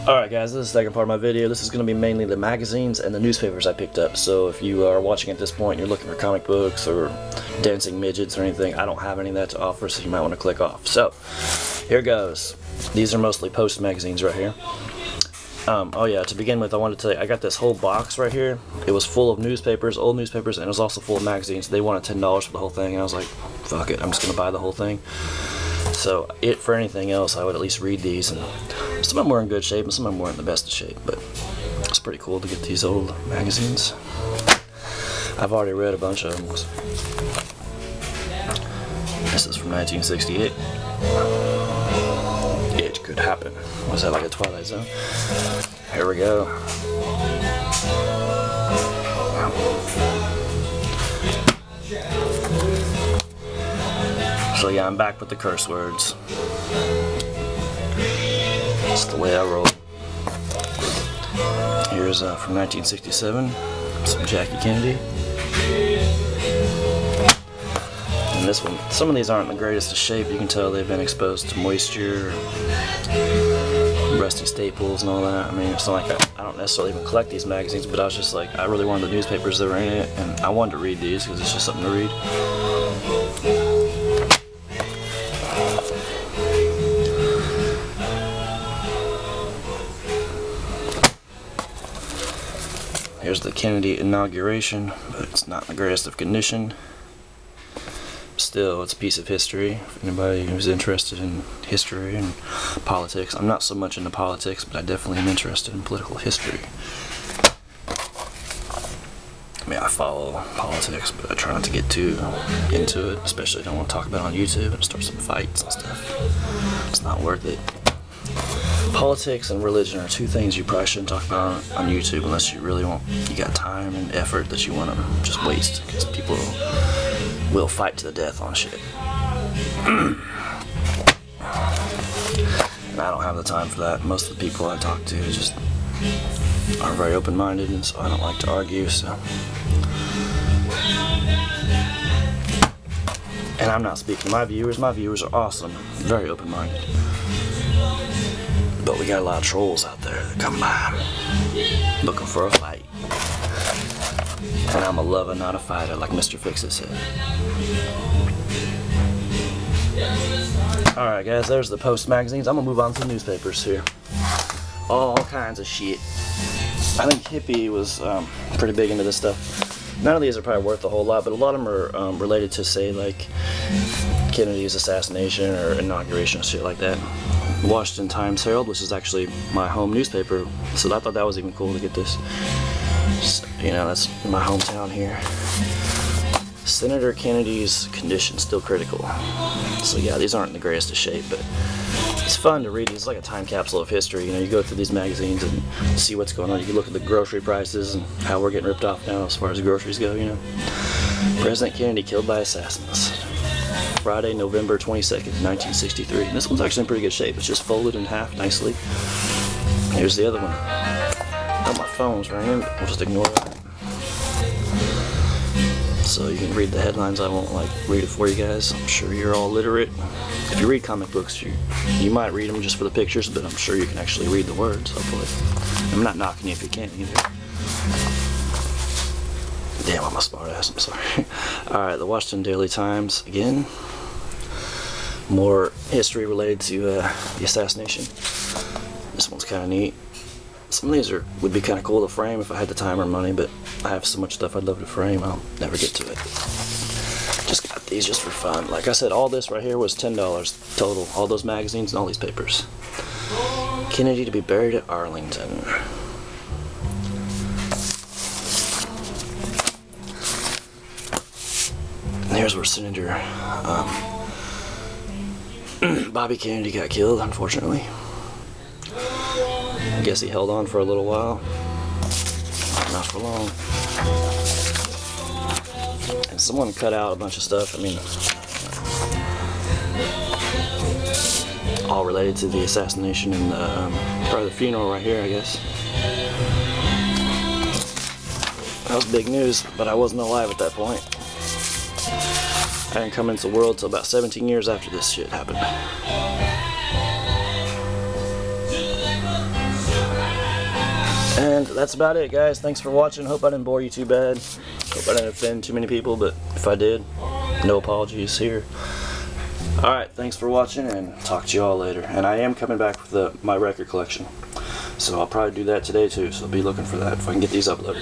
Alright guys, this is the second part of my video. This is going to be mainly the magazines and the newspapers I picked up. So if you are watching at this point and you're looking for comic books or dancing midgets or anything, I don't have any of that to offer, so you might want to click off. So, here goes. These are mostly Post magazines right here. Oh yeah, to begin with, I wanted to tell you, I got this whole box right here. It was full of newspapers, old newspapers, and it was also full of magazines. They wanted $10 for the whole thing, and I was like, fuck it, I'm just going to buy the whole thing. So, for anything else, I would at least read these, and some of them were in good shape, and some of them weren't in the best of shape, but it's pretty cool to get these old magazines. I've already read a bunch of them. This is from 1968. It Could Happen. Was that like a Twilight Zone? Here we go. So yeah, I'm back with the curse words. That's the way I roll. Here's from 1967, some Jackie Kennedy. And this one, some of these aren't in the greatest of shape. You can tell they've been exposed to moisture, rusty staples and all that. I mean, it's not like I don't necessarily even collect these magazines, but I was just like, I really wanted the newspapers that were in it, and I wanted to read these because it's just something to read. Here's the Kennedy inauguration, but it's not in the greatest of condition. Still, it's a piece of history. If anybody who's interested in history and politics, I'm not so much into politics, but I definitely am interested in political history. I mean, I follow politics, but I try not to get too into it, especially if I want to talk about it on YouTube and start some fights and stuff. It's not worth it. Politics and religion are two things you probably shouldn't talk about on YouTube unless you really want, you got time and effort that you want to just waste, because people will fight to the death on shit. And I don't have the time for that. Most of the people I talk to just are very open-minded, and so I don't like to argue, so. And I'm not speaking to my viewers. My viewers are awesome, very open-minded. But we got a lot of trolls out there that come by looking for a fight. And I'm a lover, not a fighter, like Mr. Fix-It said. Alright guys, there's the Post magazines. I'm gonna move on to the newspapers here. All kinds of shit. I think Hippie was pretty big into this stuff. None of these are probably worth a whole lot, but a lot of them are related to, say, like Kennedy's assassination or inauguration, shit like that. Washington Times-Herald, which is actually my home newspaper, so I thought that was even cool to get this. So, you know, that's my hometown here. Senator Kennedy's condition still critical. So yeah, these aren't in the greatest of shape, but it's fun to read. It's like a time capsule of history. You know, you go through these magazines and see what's going on. You can look at the grocery prices and how we're getting ripped off now as far as groceries go, you know. President Kennedy killed by assassins. Friday, November 22nd, 1963. And this one's actually in pretty good shape. It's just folded in half nicely. Here's the other one. Oh, my phone's ringing, but we'll just ignore that. So you can read the headlines. I won't like read it for you guys. I'm sure you're all literate. If you read comic books, you might read them just for the pictures, but I'm sure you can actually read the words, hopefully. I'm not knocking you if you can't either. Damn, I'm a smart ass, I'm sorry. Alright, the Washington Daily Times, again. More history related to the assassination. This one's kind of neat. Some of these would be kind of cool to frame if I had the time or money, but I have so much stuff I'd love to frame, I'll never get to it. Just got these just for fun. Like I said, all this right here was $10 total. All those magazines and all these papers. Kennedy to be buried at Arlington. Here's where Senator Bobby Kennedy got killed, unfortunately. I guess he held on for a little while. Not for long. And someone cut out a bunch of stuff, I mean, all related to the assassination and part of the funeral right here, I guess. That was big news, but I wasn't alive at that point. I didn't come into the world till about 17 years after this shit happened. And that's about it, guys. Thanks for watching. Hope I didn't bore you too bad. Hope I didn't offend too many people, but if I did, no apologies here. Alright, thanks for watching, and talk to you all later. And I am coming back with my record collection, so I'll probably do that today too, so be looking for that if I can get these uploaded.